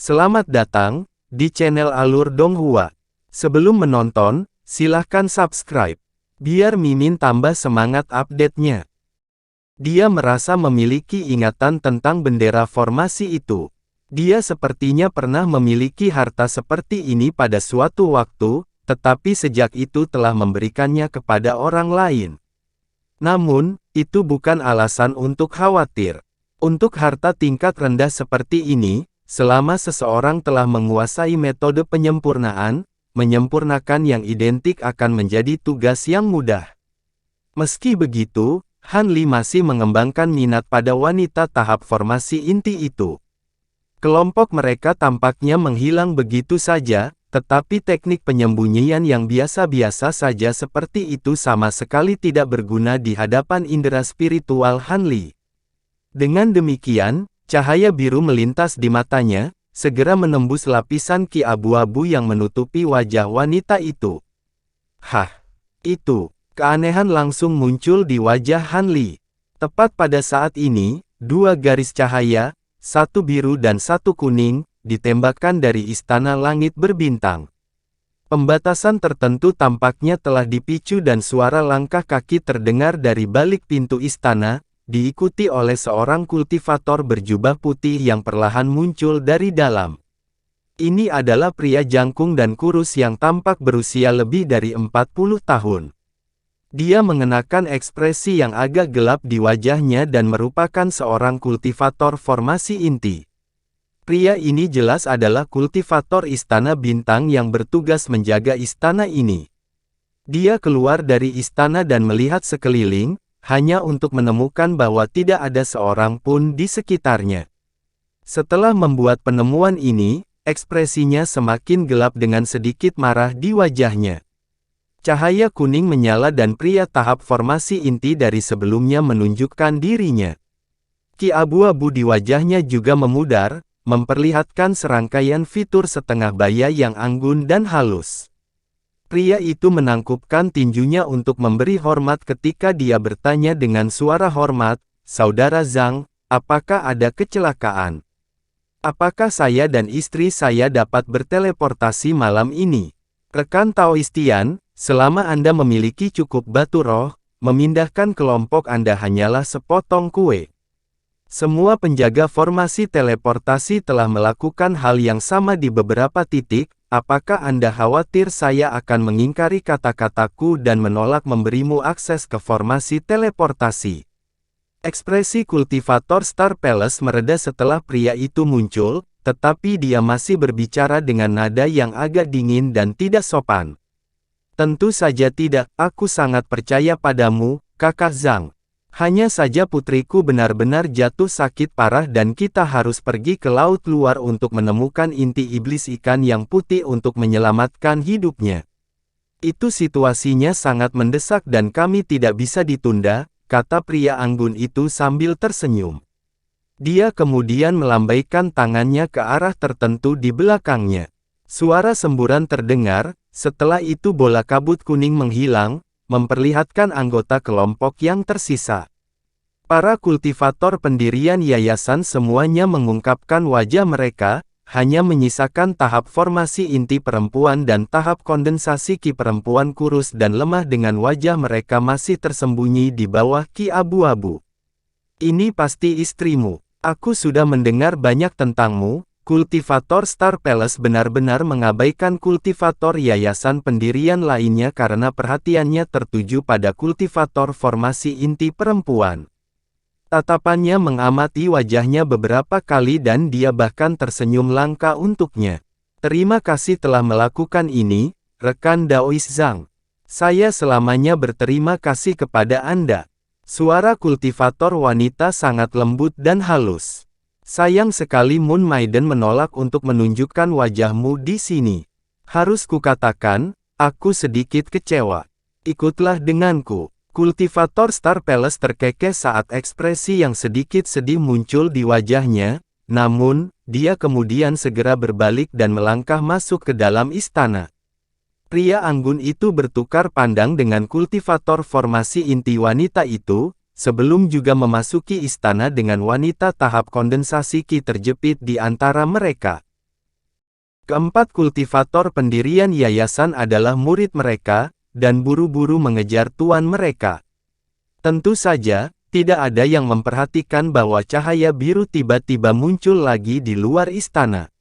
Selamat datang di channel Alur Donghua. Sebelum menonton, silahkan subscribe, biar Mimin tambah semangat update-nya. Dia merasa memiliki ingatan tentang bendera formasi itu. Dia sepertinya pernah memiliki harta seperti ini pada suatu waktu, tetapi sejak itu telah memberikannya kepada orang lain. Namun, itu bukan alasan untuk khawatir. Untuk harta tingkat rendah seperti ini, selama seseorang telah menguasai metode penyempurnaan, menyempurnakan yang identik akan menjadi tugas yang mudah. Meski begitu, Han Li masih mengembangkan minat pada wanita tahap formasi inti itu. Kelompok mereka tampaknya menghilang begitu saja, tetapi teknik penyembunyian yang biasa-biasa saja seperti itu sama sekali tidak berguna di hadapan indera spiritual Han Li. Dengan demikian, cahaya biru melintas di matanya, segera menembus lapisan ki abu-abu yang menutupi wajah wanita itu. Hah! Itu, keanehan langsung muncul di wajah Han Li. Tepat pada saat ini, dua garis cahaya, satu biru dan satu kuning, ditembakkan dari istana langit berbintang. Pembatasan tertentu tampaknya telah dipicu dan suara langkah kaki terdengar dari balik pintu istana, diikuti oleh seorang kultivator berjubah putih yang perlahan muncul dari dalam. Ini adalah pria jangkung dan kurus yang tampak berusia lebih dari 40 tahun. Dia mengenakan ekspresi yang agak gelap di wajahnya dan merupakan seorang kultivator formasi inti. Pria ini jelas adalah kultivator istana bintang yang bertugas menjaga istana ini. Dia keluar dari istana dan melihat sekeliling, hanya untuk menemukan bahwa tidak ada seorang pun di sekitarnya. Setelah membuat penemuan ini, ekspresinya semakin gelap dengan sedikit marah di wajahnya. Cahaya kuning menyala dan pria tahap formasi inti dari sebelumnya menunjukkan dirinya. Ki abu-abu di wajahnya juga memudar, memperlihatkan serangkaian fitur setengah baya yang anggun dan halus. Pria itu menangkupkan tinjunya untuk memberi hormat ketika dia bertanya dengan suara hormat, "Saudara Zhang, apakah ada kecelakaan? Apakah saya dan istri saya dapat berteleportasi malam ini?" Rekan Taoistian, selama Anda memiliki cukup batu roh, memindahkan kelompok Anda hanyalah sepotong kue. Semua penjaga formasi teleportasi telah melakukan hal yang sama di beberapa titik. Apakah Anda khawatir saya akan mengingkari kata-kataku dan menolak memberimu akses ke formasi teleportasi? Ekspresi kultivator Star Palace mereda setelah pria itu muncul, tetapi dia masih berbicara dengan nada yang agak dingin dan tidak sopan. Tentu saja tidak, aku sangat percaya padamu, Kakak Zhang. Hanya saja putriku benar-benar jatuh sakit parah dan kita harus pergi ke laut luar untuk menemukan inti iblis ikan yang putih untuk menyelamatkan hidupnya. Itu situasinya sangat mendesak dan kami tidak bisa ditunda, kata pria anggun itu sambil tersenyum. Dia kemudian melambaikan tangannya ke arah tertentu di belakangnya. Suara semburan terdengar, setelah itu bola kabut kuning menghilang, memperlihatkan anggota kelompok yang tersisa. Para kultivator pendirian yayasan semuanya mengungkapkan wajah mereka, hanya menyisakan tahap formasi inti perempuan dan tahap kondensasi ki perempuan kurus dan lemah dengan wajah mereka masih tersembunyi di bawah ki abu-abu. Ini pasti istrimu. Aku sudah mendengar banyak tentangmu. Kultivator Star Palace benar-benar mengabaikan kultivator yayasan pendirian lainnya karena perhatiannya tertuju pada kultivator formasi inti perempuan. Tatapannya mengamati wajahnya beberapa kali dan dia bahkan tersenyum langka untuknya. Terima kasih telah melakukan ini, rekan Daois Zhang. Saya selamanya berterima kasih kepada Anda. Suara kultivator wanita sangat lembut dan halus. Sayang sekali Moon Maiden menolak untuk menunjukkan wajahmu di sini. Harus kukatakan, aku sedikit kecewa. Ikutlah denganku. Kultivator Star Palace terkekeh saat ekspresi yang sedikit sedih muncul di wajahnya, namun, dia kemudian segera berbalik dan melangkah masuk ke dalam istana. Pria anggun itu bertukar pandang dengan kultivator formasi inti wanita itu, sebelum juga memasuki istana dengan wanita tahap kondensasi ki terjepit di antara mereka. Keempat kultivator pendirian yayasan adalah murid mereka, dan buru-buru mengejar tuan mereka. Tentu saja, tidak ada yang memperhatikan bahwa cahaya biru tiba-tiba muncul lagi di luar istana.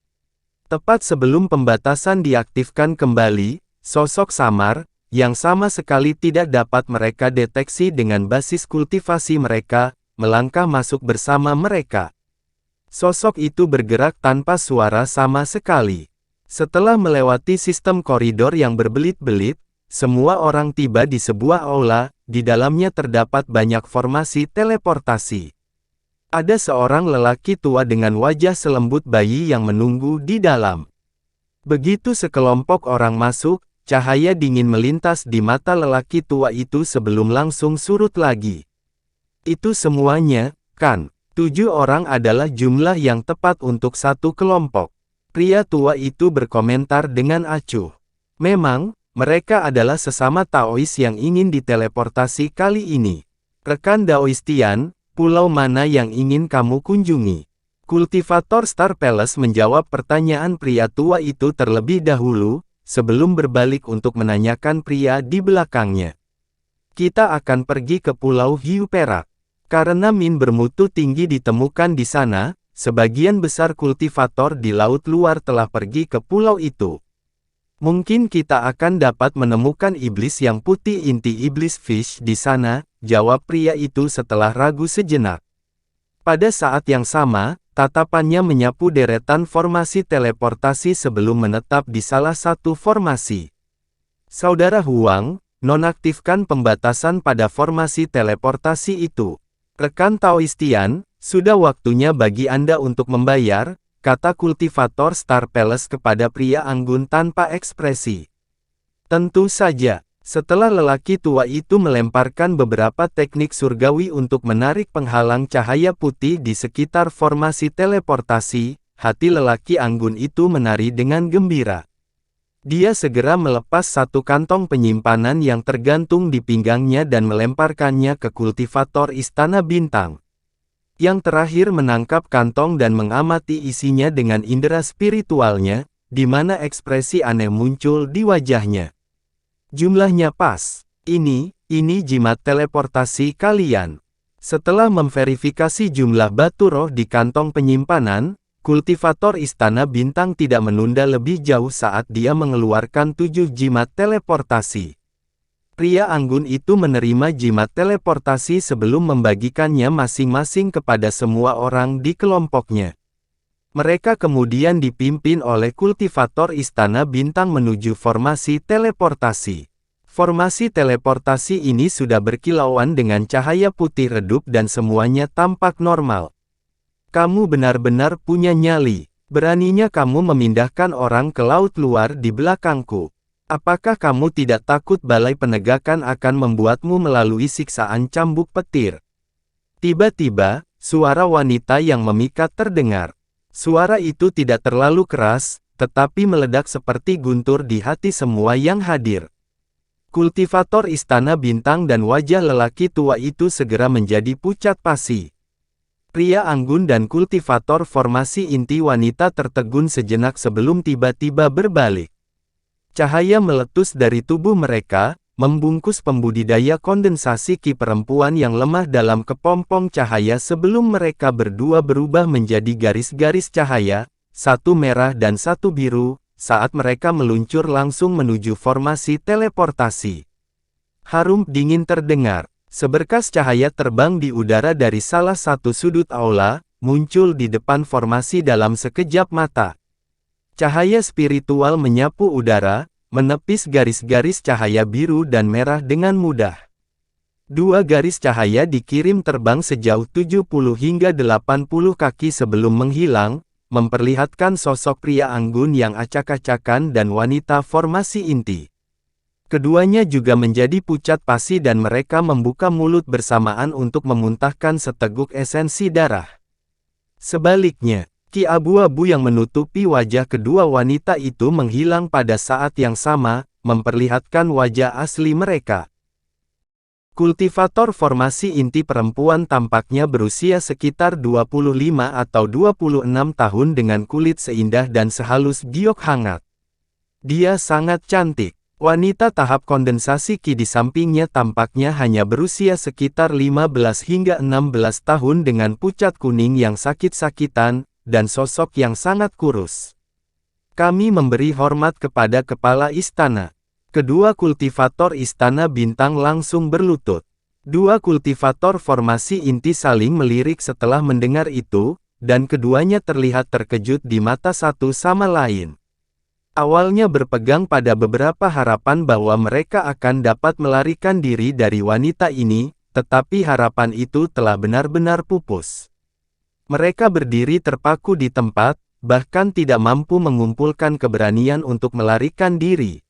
Tepat sebelum pembatasan diaktifkan kembali, sosok samar, yang sama sekali tidak dapat mereka deteksi dengan basis kultivasi mereka, melangkah masuk bersama mereka. Sosok itu bergerak tanpa suara sama sekali. Setelah melewati sistem koridor yang berbelit-belit, semua orang tiba di sebuah aula, di dalamnya terdapat banyak formasi teleportasi. Ada seorang lelaki tua dengan wajah selembut bayi yang menunggu di dalam. Begitu sekelompok orang masuk, cahaya dingin melintas di mata lelaki tua itu sebelum langsung surut lagi. Itu semuanya, kan? 7 orang adalah jumlah yang tepat untuk satu kelompok. Pria tua itu berkomentar dengan acuh. Memang, mereka adalah sesama Taois yang ingin diteleportasi kali ini. Rekan Daoistian, pulau mana yang ingin kamu kunjungi? Kultivator Star Palace menjawab pertanyaan pria tua itu terlebih dahulu, sebelum berbalik untuk menanyakan pria di belakangnya. Kita akan pergi ke Pulau Hiu Perak. Karena min bermutu tinggi ditemukan di sana, sebagian besar kultivator di laut luar telah pergi ke pulau itu. Mungkin kita akan dapat menemukan iblis yang putih inti iblis fish di sana, jawab pria itu setelah ragu sejenak. Pada saat yang sama, tatapannya menyapu deretan formasi teleportasi sebelum menetap di salah satu formasi. Saudara Huang, nonaktifkan pembatasan pada formasi teleportasi itu. Rekan Taoistian, sudah waktunya bagi Anda untuk membayar, kata kultivator Star Palace kepada pria anggun tanpa ekspresi. Tentu saja, setelah lelaki tua itu melemparkan beberapa teknik surgawi untuk menarik penghalang cahaya putih di sekitar formasi teleportasi, hati lelaki anggun itu menari dengan gembira. Dia segera melepas satu kantong penyimpanan yang tergantung di pinggangnya dan melemparkannya ke kultivator Istana Bintang. Yang terakhir menangkap kantong dan mengamati isinya dengan indera spiritualnya, di mana ekspresi aneh muncul di wajahnya. Jumlahnya pas. Ini jimat teleportasi kalian. Setelah memverifikasi jumlah batu roh di kantong penyimpanan, kultivator Istana Bintang tidak menunda lebih jauh saat dia mengeluarkan 7 jimat teleportasi. Pria anggun itu menerima jimat teleportasi sebelum membagikannya masing-masing kepada semua orang di kelompoknya. Mereka kemudian dipimpin oleh kultivator Istana Bintang menuju formasi teleportasi. Formasi teleportasi ini sudah berkilauan dengan cahaya putih redup dan semuanya tampak normal. Kamu benar-benar punya nyali. Beraninya kamu memindahkan orang ke laut luar di belakangku. Apakah kamu tidak takut balai penegakan akan membuatmu melalui siksaan cambuk petir? Tiba-tiba, suara wanita yang memikat terdengar. Suara itu tidak terlalu keras, tetapi meledak seperti guntur di hati semua yang hadir. Kultivator Istana Bintang dan wajah lelaki tua itu segera menjadi pucat pasi. Pria anggun dan kultivator formasi inti wanita tertegun sejenak sebelum tiba-tiba berbalik. Cahaya meletus dari tubuh mereka, membungkus pembudidaya kondensasi ki perempuan yang lemah dalam kepompong cahaya sebelum mereka berdua berubah menjadi garis-garis cahaya, satu merah dan satu biru, saat mereka meluncur langsung menuju formasi teleportasi. Harum dingin terdengar, seberkas cahaya terbang di udara dari salah satu sudut aula, muncul di depan formasi dalam sekejap mata. Cahaya spiritual menyapu udara, menepis garis-garis cahaya biru dan merah dengan mudah. 2 garis cahaya dikirim terbang sejauh 70 hingga 80 kaki sebelum menghilang, memperlihatkan sosok pria anggun yang acak-acakan dan wanita formasi inti. Keduanya juga menjadi pucat pasi dan mereka membuka mulut bersamaan untuk memuntahkan seteguk esensi darah. Sebaliknya, ki abu-abu yang menutupi wajah kedua wanita itu menghilang pada saat yang sama, memperlihatkan wajah asli mereka. Kultivator formasi inti perempuan tampaknya berusia sekitar 25 atau 26 tahun dengan kulit seindah dan sehalus giok hangat. Dia sangat cantik. Wanita tahap kondensasi Qi di sampingnya tampaknya hanya berusia sekitar 15 hingga 16 tahun dengan pucat kuning yang sakit-sakitan, dan sosok yang sangat kurus. Kami memberi hormat kepada kepala istana. Kedua kultivator istana bintang langsung berlutut. Dua kultivator formasi inti saling melirik setelah mendengar itu, dan keduanya terlihat terkejut di mata satu sama lain. Awalnya berpegang pada beberapa harapan bahwa mereka akan dapat melarikan diri dari wanita ini, tetapi harapan itu telah benar-benar pupus. Mereka berdiri terpaku di tempat, bahkan tidak mampu mengumpulkan keberanian untuk melarikan diri.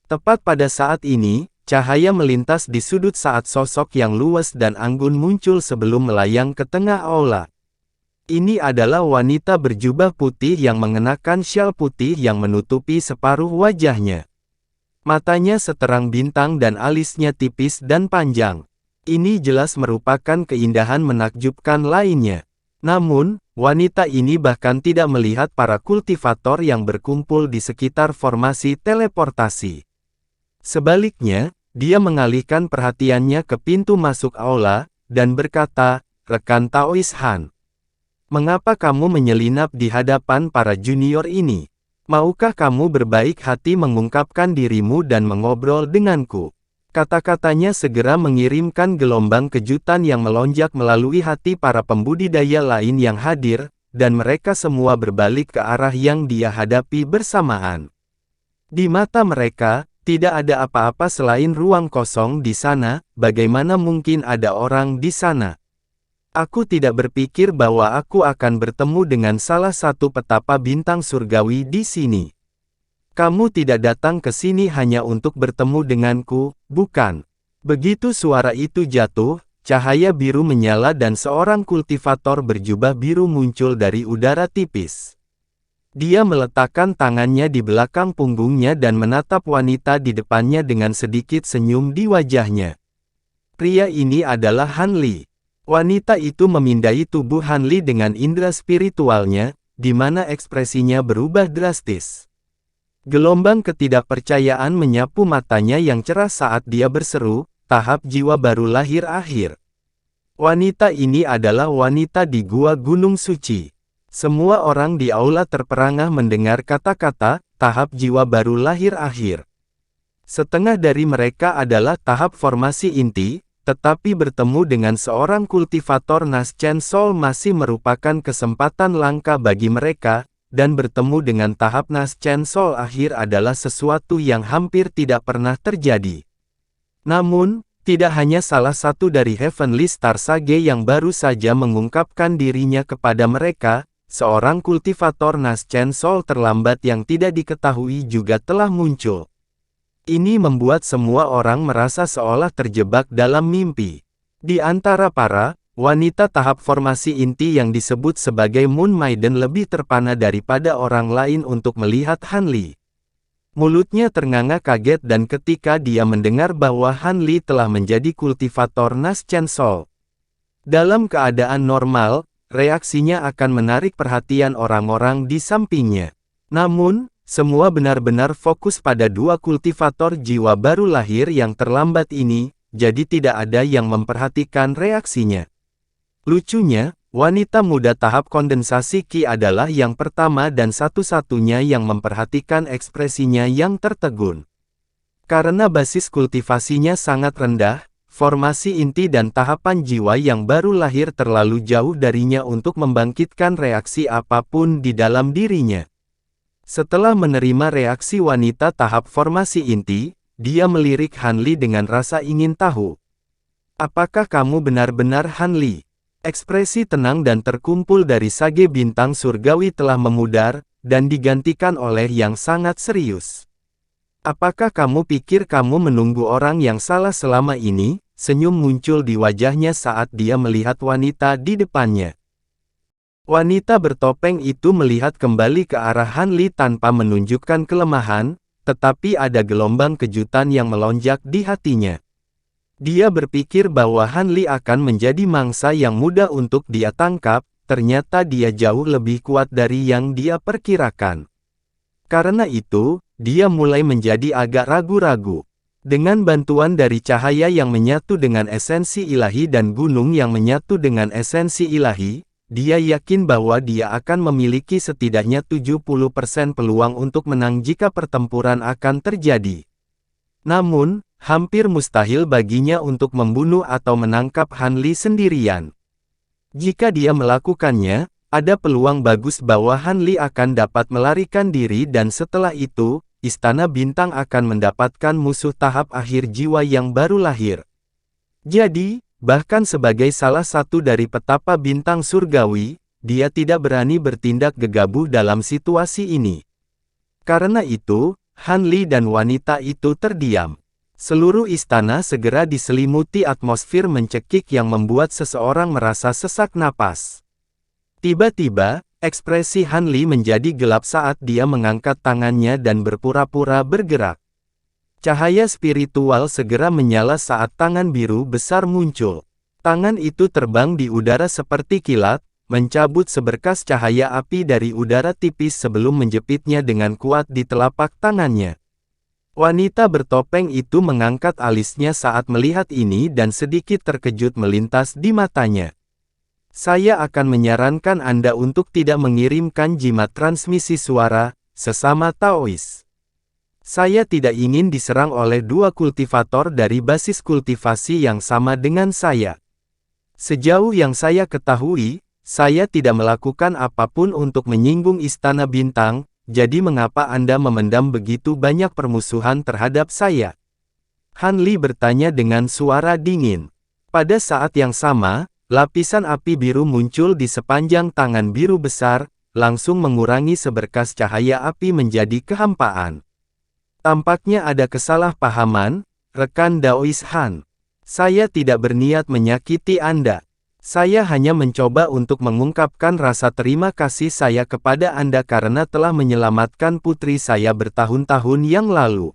Tepat pada saat ini, cahaya melintas di sudut saat sosok yang luwes dan anggun muncul sebelum melayang ke tengah aula. Ini adalah wanita berjubah putih yang mengenakan syal putih yang menutupi separuh wajahnya. Matanya seterang bintang dan alisnya tipis dan panjang. Ini jelas merupakan keindahan menakjubkan lainnya. Namun, wanita ini bahkan tidak melihat para kultivator yang berkumpul di sekitar formasi teleportasi. Sebaliknya, dia mengalihkan perhatiannya ke pintu masuk aula, dan berkata, "Rekan Taois Han. Mengapa kamu menyelinap di hadapan para junior ini? Maukah kamu berbaik hati mengungkapkan dirimu dan mengobrol denganku?" Kata-katanya segera mengirimkan gelombang kejutan yang melonjak melalui hati para pembudidaya lain yang hadir, dan mereka semua berbalik ke arah yang dia hadapi bersamaan. Di mata mereka, tidak ada apa-apa selain ruang kosong di sana. Bagaimana mungkin ada orang di sana? Aku tidak berpikir bahwa aku akan bertemu dengan salah satu petapa bintang surgawi di sini. Kamu tidak datang ke sini hanya untuk bertemu denganku, bukan? Begitu suara itu jatuh, cahaya biru menyala dan seorang kultivator berjubah biru muncul dari udara tipis. Dia meletakkan tangannya di belakang punggungnya dan menatap wanita di depannya dengan sedikit senyum di wajahnya. Pria ini adalah Han Li. Wanita itu memindai tubuh Han Li dengan indera spiritualnya, di mana ekspresinya berubah drastis. Gelombang ketidakpercayaan menyapu matanya yang cerah saat dia berseru, "Tahap jiwa baru lahir akhir." Wanita ini adalah wanita di Gua Gunung Suci. Semua orang di aula terperangah mendengar kata-kata, "Tahap jiwa baru lahir akhir." Setengah dari mereka adalah tahap formasi inti, tetapi bertemu dengan seorang kultivator Naschen Soul masih merupakan kesempatan langka bagi mereka, dan bertemu dengan tahap Naschen Soul akhir adalah sesuatu yang hampir tidak pernah terjadi. Namun, tidak hanya salah satu dari Heavenly Star Sage yang baru saja mengungkapkan dirinya kepada mereka, seorang kultivator Naschen Soul terlambat yang tidak diketahui juga telah muncul. Ini membuat semua orang merasa seolah terjebak dalam mimpi. Di antara para wanita tahap formasi inti yang disebut sebagai Moon Maiden lebih terpana daripada orang lain untuk melihat Han Li. Mulutnya ternganga kaget dan ketika dia mendengar bahwa Han Li telah menjadi kultivator Naschen Soul. Dalam keadaan normal, reaksinya akan menarik perhatian orang-orang di sampingnya. Namun, semua benar-benar fokus pada dua kultivator jiwa baru lahir yang terlambat ini, jadi tidak ada yang memperhatikan reaksinya. Lucunya, wanita muda tahap kondensasi Qi adalah yang pertama dan satu-satunya yang memperhatikan ekspresinya yang tertegun. Karena basis kultivasinya sangat rendah, formasi inti dan tahapan jiwa yang baru lahir terlalu jauh darinya untuk membangkitkan reaksi apapun di dalam dirinya. Setelah menerima reaksi wanita tahap formasi inti, dia melirik Han Li dengan rasa ingin tahu. "Apakah kamu benar-benar Han Li?" Ekspresi tenang dan terkumpul dari Sage bintang surgawi telah memudar, dan digantikan oleh yang sangat serius. "Apakah kamu pikir kamu menunggu orang yang salah selama ini?" Senyum muncul di wajahnya saat dia melihat wanita di depannya. Wanita bertopeng itu melihat kembali ke arah Han Li tanpa menunjukkan kelemahan, tetapi ada gelombang kejutan yang melonjak di hatinya. Dia berpikir bahwa Han Li akan menjadi mangsa yang mudah untuk dia tangkap, ternyata dia jauh lebih kuat dari yang dia perkirakan. Karena itu, dia mulai menjadi agak ragu-ragu. Dengan bantuan dari cahaya yang menyatu dengan esensi ilahi dan gunung yang menyatu dengan esensi ilahi, dia yakin bahwa dia akan memiliki setidaknya 70% peluang untuk menang jika pertempuran akan terjadi. Namun, hampir mustahil baginya untuk membunuh atau menangkap Han Li sendirian. Jika dia melakukannya, ada peluang bagus bahwa Han Li akan dapat melarikan diri dan setelah itu, Istana Bintang akan mendapatkan musuh tahap akhir jiwa yang baru lahir. Jadi, bahkan sebagai salah satu dari petapa bintang surgawi, dia tidak berani bertindak gegabah dalam situasi ini. Karena itu, Han Li dan wanita itu terdiam. Seluruh istana segera diselimuti atmosfer mencekik yang membuat seseorang merasa sesak napas. Tiba-tiba, ekspresi Han Li menjadi gelap saat dia mengangkat tangannya dan berpura-pura bergerak. Cahaya spiritual segera menyala saat tangan biru besar muncul. Tangan itu terbang di udara seperti kilat, mencabut seberkas cahaya api dari udara tipis sebelum menjepitnya dengan kuat di telapak tangannya. Wanita bertopeng itu mengangkat alisnya saat melihat ini dan sedikit terkejut melintas di matanya. Saya akan menyarankan Anda untuk tidak mengirimkan jimat transmisi suara, sesama Taois. Saya tidak ingin diserang oleh dua kultivator dari basis kultivasi yang sama dengan saya. Sejauh yang saya ketahui, saya tidak melakukan apapun untuk menyinggung Istana Bintang, jadi mengapa Anda memendam begitu banyak permusuhan terhadap saya? Han Li bertanya dengan suara dingin. Pada saat yang sama, lapisan api biru muncul di sepanjang tangan biru besar, langsung mengurangi seberkas cahaya api menjadi kehampaan. Tampaknya ada kesalahpahaman, rekan Daois Han. Saya tidak berniat menyakiti Anda. Saya hanya mencoba untuk mengungkapkan rasa terima kasih saya kepada Anda karena telah menyelamatkan putri saya bertahun-tahun yang lalu.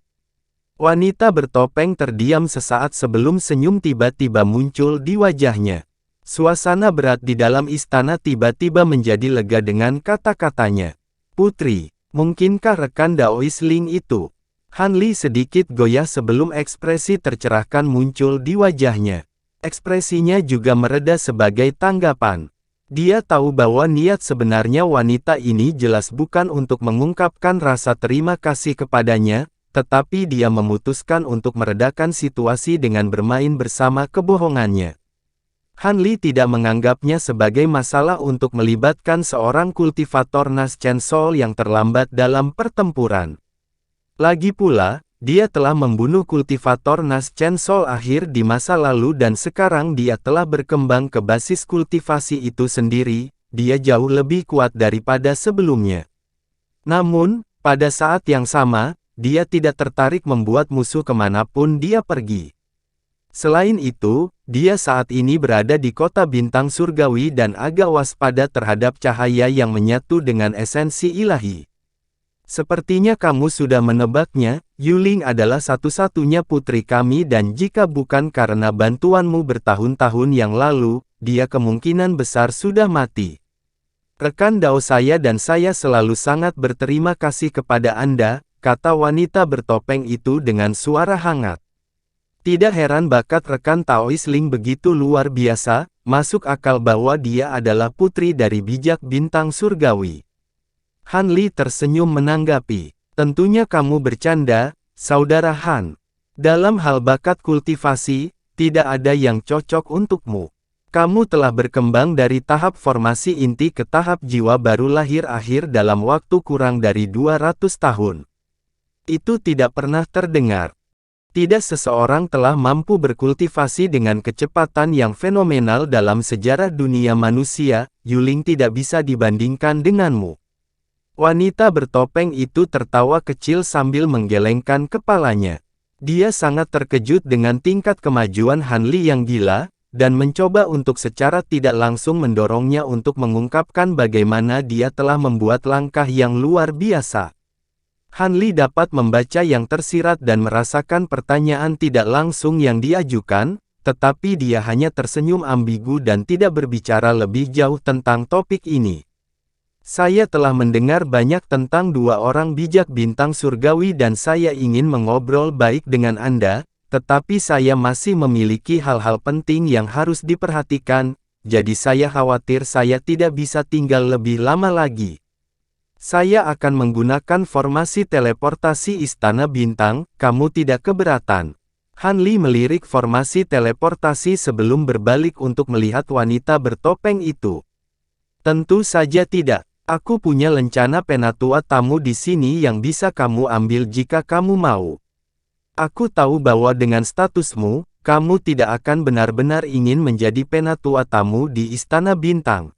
Wanita bertopeng terdiam sesaat sebelum senyum tiba-tiba muncul di wajahnya. Suasana berat di dalam istana tiba-tiba menjadi lega dengan kata-katanya. Putri, mungkinkah rekan Daois Ling itu? Han Li sedikit goyah sebelum ekspresi tercerahkan muncul di wajahnya. Ekspresinya juga mereda sebagai tanggapan. Dia tahu bahwa niat sebenarnya wanita ini jelas bukan untuk mengungkapkan rasa terima kasih kepadanya, tetapi dia memutuskan untuk meredakan situasi dengan bermain bersama kebohongannya. Han Li tidak menganggapnya sebagai masalah untuk melibatkan seorang kultivator Nas Chen Sol yang terlambat dalam pertempuran. Lagi pula, dia telah membunuh kultivator Nas Chen Sol akhir di masa lalu dan sekarang dia telah berkembang ke basis kultivasi itu sendiri, dia jauh lebih kuat daripada sebelumnya. Namun, pada saat yang sama, dia tidak tertarik membuat musuh kemanapun dia pergi. Selain itu, dia saat ini berada di kota bintang surgawi dan agak waspada terhadap cahaya yang menyatu dengan esensi ilahi. Sepertinya kamu sudah menebaknya, Yuling adalah satu-satunya putri kami dan jika bukan karena bantuanmu bertahun-tahun yang lalu, dia kemungkinan besar sudah mati. Rekan Dao saya dan saya selalu sangat berterima kasih kepada Anda, kata wanita bertopeng itu dengan suara hangat. Tidak heran bakat rekan Taois Ling begitu luar biasa, masuk akal bahwa dia adalah putri dari bijak bintang surgawi. Han Li tersenyum menanggapi, tentunya kamu bercanda, saudara Han. Dalam hal bakat kultivasi, tidak ada yang cocok untukmu. Kamu telah berkembang dari tahap formasi inti ke tahap jiwa baru lahir akhir dalam waktu kurang dari 200 tahun. Itu tidak pernah terdengar. Tidak seseorang telah mampu berkultivasi dengan kecepatan yang fenomenal dalam sejarah dunia manusia, Yuling tidak bisa dibandingkan denganmu. Wanita bertopeng itu tertawa kecil sambil menggelengkan kepalanya. Dia sangat terkejut dengan tingkat kemajuan Han Li yang gila, dan mencoba untuk secara tidak langsung mendorongnya untuk mengungkapkan bagaimana dia telah membuat langkah yang luar biasa. Han Li dapat membaca yang tersirat dan merasakan pertanyaan tidak langsung yang diajukan, tetapi dia hanya tersenyum ambigu dan tidak berbicara lebih jauh tentang topik ini. Saya telah mendengar banyak tentang dua orang bijak bintang surgawi dan saya ingin mengobrol baik dengan Anda, tetapi saya masih memiliki hal-hal penting yang harus diperhatikan, jadi saya khawatir saya tidak bisa tinggal lebih lama lagi. Saya akan menggunakan formasi teleportasi Istana Bintang, kamu tidak keberatan? Han Li melirik formasi teleportasi sebelum berbalik untuk melihat wanita bertopeng itu. Tentu saja tidak. Aku punya lencana penatua tamu di sini yang bisa kamu ambil jika kamu mau. Aku tahu bahwa dengan statusmu, kamu tidak akan benar-benar ingin menjadi penatua tamu di Istana Bintang.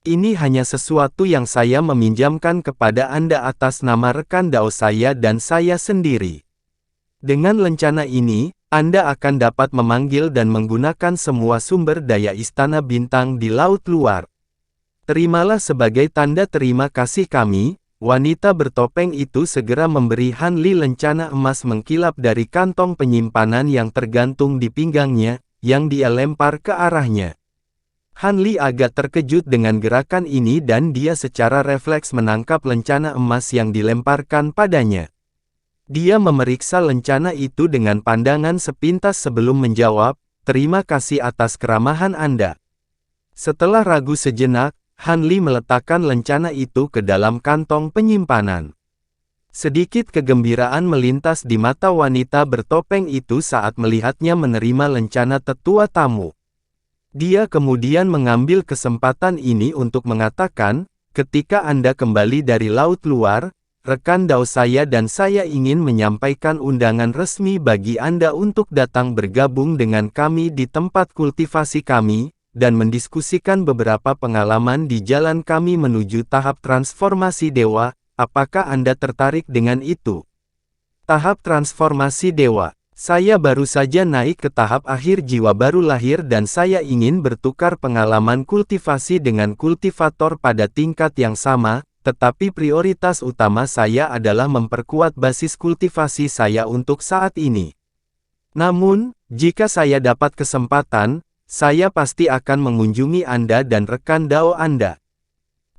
Ini hanya sesuatu yang saya meminjamkan kepada Anda atas nama rekan dao saya dan saya sendiri. Dengan lencana ini, Anda akan dapat memanggil dan menggunakan semua sumber daya Istana Bintang di laut luar. Terimalah sebagai tanda terima kasih kami. Wanita bertopeng itu segera memberi Han Li lencana emas mengkilap dari kantong penyimpanan yang tergantung di pinggangnya, yang dia lempar ke arahnya. Han Li agak terkejut dengan gerakan ini dan dia secara refleks menangkap lencana emas yang dilemparkan padanya. Dia memeriksa lencana itu dengan pandangan sepintas sebelum menjawab, "Terima kasih atas keramahan Anda." Setelah ragu sejenak, Han Li meletakkan lencana itu ke dalam kantong penyimpanan. Sedikit kegembiraan melintas di mata wanita bertopeng itu saat melihatnya menerima lencana tetua tamu. Dia kemudian mengambil kesempatan ini untuk mengatakan, "Ketika Anda kembali dari laut luar, rekan dao saya dan saya ingin menyampaikan undangan resmi bagi Anda untuk datang bergabung dengan kami di tempat kultivasi kami, dan mendiskusikan beberapa pengalaman di jalan kami menuju tahap transformasi dewa. Apakah Anda tertarik dengan itu?" Tahap transformasi dewa. Saya baru saja naik ke tahap akhir jiwa baru lahir dan saya ingin bertukar pengalaman kultivasi dengan kultivator pada tingkat yang sama, tetapi prioritas utama saya adalah memperkuat basis kultivasi saya untuk saat ini. Namun, jika saya dapat kesempatan, saya pasti akan mengunjungi Anda dan rekan dao Anda.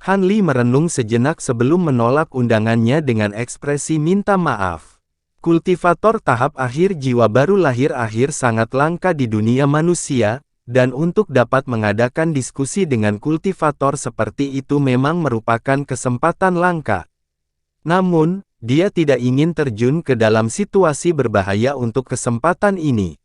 Han Li merenung sejenak sebelum menolak undangannya dengan ekspresi minta maaf. Kultivator tahap akhir jiwa baru lahir sangat langka di dunia manusia, dan untuk dapat mengadakan diskusi dengan kultivator seperti itu memang merupakan kesempatan langka. Namun, dia tidak ingin terjun ke dalam situasi berbahaya untuk kesempatan ini.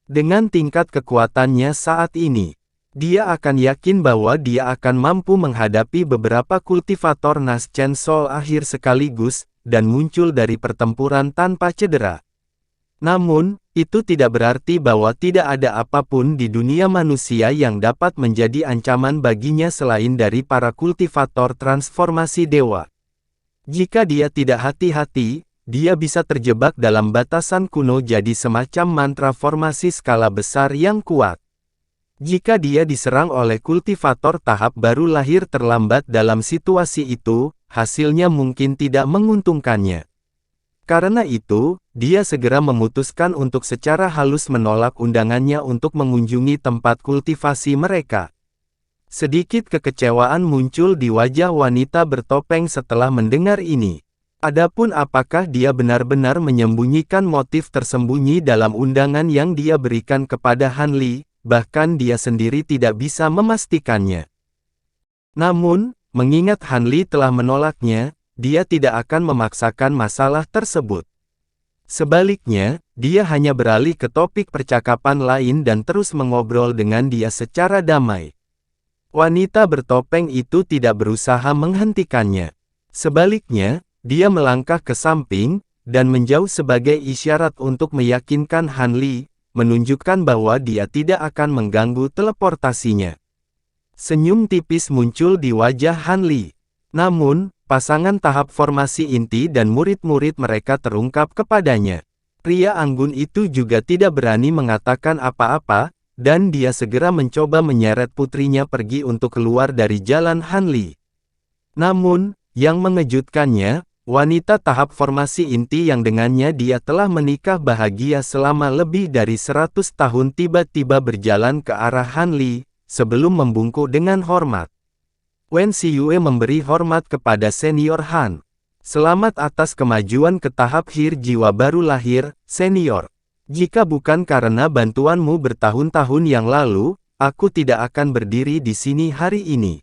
Dengan tingkat kekuatannya saat ini, dia akan yakin bahwa dia akan mampu menghadapi beberapa kultivator Naschen Soul akhir sekaligus, dan muncul dari pertempuran tanpa cedera. Namun, itu tidak berarti bahwa tidak ada apapun di dunia manusia yang dapat menjadi ancaman baginya selain dari para kultivator transformasi dewa. Jika dia tidak hati-hati, dia bisa terjebak dalam batasan kuno jadi semacam mantra formasi skala besar yang kuat. Jika dia diserang oleh kultivator tahap baru lahir terlambat dalam situasi itu, hasilnya mungkin tidak menguntungkannya. Karena itu, dia segera memutuskan untuk secara halus menolak undangannya untuk mengunjungi tempat kultivasi mereka. Sedikit kekecewaan muncul di wajah wanita bertopeng setelah mendengar ini. Adapun apakah dia benar-benar menyembunyikan motif tersembunyi dalam undangan yang dia berikan kepada Han Li, bahkan dia sendiri tidak bisa memastikannya. Namun, mengingat Han Li telah menolaknya, dia tidak akan memaksakan masalah tersebut. Sebaliknya, dia hanya beralih ke topik percakapan lain dan terus mengobrol dengan dia secara damai. Wanita bertopeng itu tidak berusaha menghentikannya. Sebaliknya, dia melangkah ke samping, dan menjauh sebagai isyarat untuk meyakinkan Han Li, menunjukkan bahwa dia tidak akan mengganggu teleportasinya. Senyum tipis muncul di wajah Han Li. Namun, pasangan tahap formasi inti dan murid-murid mereka terungkap kepadanya. Pria anggun itu juga tidak berani mengatakan apa-apa, dan dia segera mencoba menyeret putrinya pergi untuk keluar dari jalan Han Li. Namun, yang mengejutkannya, wanita tahap formasi inti yang dengannya dia telah menikah bahagia selama lebih dari 100 tahun tiba-tiba berjalan ke arah Han Li, sebelum membungkuk dengan hormat. Wen Xiyue memberi hormat kepada senior Han. Selamat atas kemajuan ke tahap hir jiwa baru lahir, senior. Jika bukan karena bantuanmu bertahun-tahun yang lalu, aku tidak akan berdiri di sini hari ini.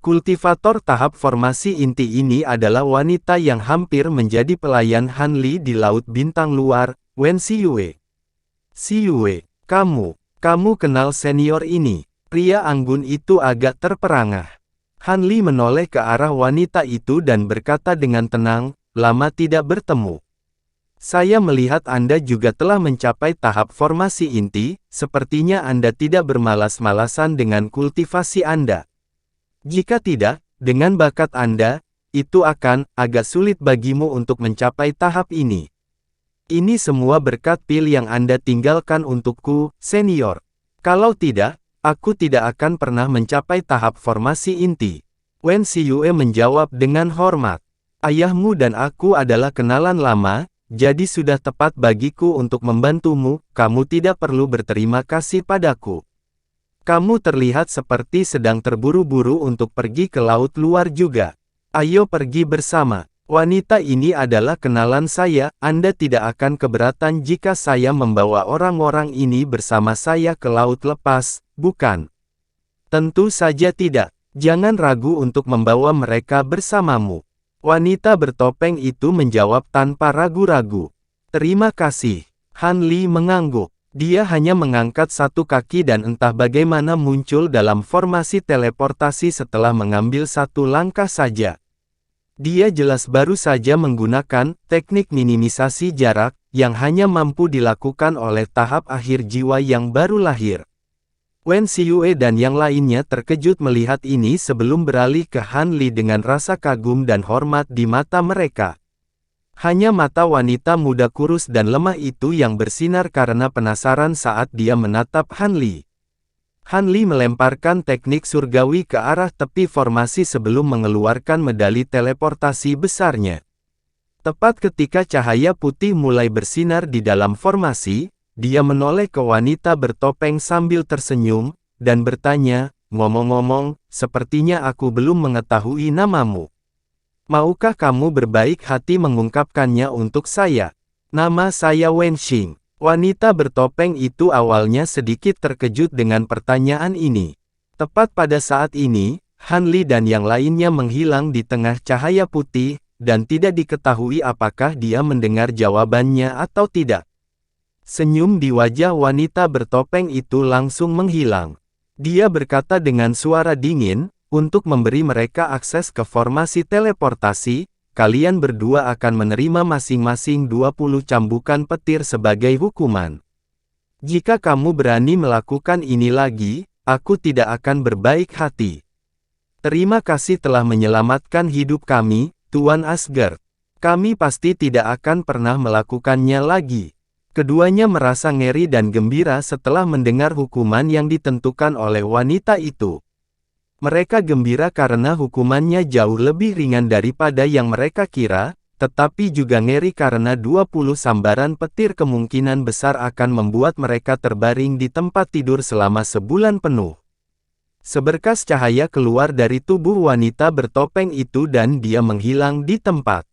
Kultivator tahap formasi inti ini adalah wanita yang hampir menjadi pelayan Han Li di Laut Bintang Luar, Wen Xiyue. Xiyue, kamu kenal senior ini? Pria anggun itu agak terperangah. Han Li menoleh ke arah wanita itu dan berkata dengan tenang, lama tidak bertemu. Saya melihat Anda juga telah mencapai tahap formasi inti, sepertinya Anda tidak bermalas-malasan dengan kultivasi Anda. Jika tidak, dengan bakat Anda, itu akan agak sulit bagimu untuk mencapai tahap ini. Ini semua berkat pil yang Anda tinggalkan untukku, senior. Kalau tidak, aku tidak akan pernah mencapai tahap formasi inti. Wen Xiyue menjawab dengan hormat. Ayahmu dan aku adalah kenalan lama, jadi sudah tepat bagiku untuk membantumu, kamu tidak perlu berterima kasih padaku. Kamu terlihat seperti sedang terburu-buru untuk pergi ke laut luar juga. Ayo pergi bersama. Wanita ini adalah kenalan saya, Anda tidak akan keberatan jika saya membawa orang-orang ini bersama saya ke laut lepas, bukan? Tentu saja tidak. Jangan ragu untuk membawa mereka bersamamu. Wanita bertopeng itu menjawab tanpa ragu-ragu. Terima kasih. Han Li mengangguk. Dia hanya mengangkat satu kaki dan entah bagaimana muncul dalam formasi teleportasi setelah mengambil satu langkah saja. Dia jelas baru saja menggunakan teknik minimisasi jarak, yang hanya mampu dilakukan oleh tahap akhir jiwa yang baru lahir. Wen Xiyue dan yang lainnya terkejut melihat ini sebelum beralih ke Han Li dengan rasa kagum dan hormat di mata mereka. Hanya mata wanita muda kurus dan lemah itu yang bersinar karena penasaran saat dia menatap Han Li. Han Li melemparkan teknik surgawi ke arah tepi formasi sebelum mengeluarkan medali teleportasi besarnya. Tepat ketika cahaya putih mulai bersinar di dalam formasi, dia menoleh ke wanita bertopeng sambil tersenyum, dan bertanya, ngomong-ngomong, sepertinya aku belum mengetahui namamu. Maukah kamu berbaik hati mengungkapkannya untuk saya? Nama saya Wen Xing. Wanita bertopeng itu awalnya sedikit terkejut dengan pertanyaan ini. Tepat pada saat ini, Han Li dan yang lainnya menghilang di tengah cahaya putih, dan tidak diketahui apakah dia mendengar jawabannya atau tidak. Senyum di wajah wanita bertopeng itu langsung menghilang. Dia berkata dengan suara dingin, untuk memberi mereka akses ke formasi teleportasi, kalian berdua akan menerima masing-masing 20 cambukan petir sebagai hukuman. Jika kamu berani melakukan ini lagi, aku tidak akan berbaik hati. Terima kasih telah menyelamatkan hidup kami, Tuan Asgard. Kami pasti tidak akan pernah melakukannya lagi. Keduanya merasa ngeri dan gembira setelah mendengar hukuman yang ditentukan oleh wanita itu. Mereka gembira karena hukumannya jauh lebih ringan daripada yang mereka kira, tetapi juga ngeri karena 20 sambaran petir kemungkinan besar akan membuat mereka terbaring di tempat tidur selama sebulan penuh. Seberkas cahaya keluar dari tubuh wanita bertopeng itu dan dia menghilang di tempat.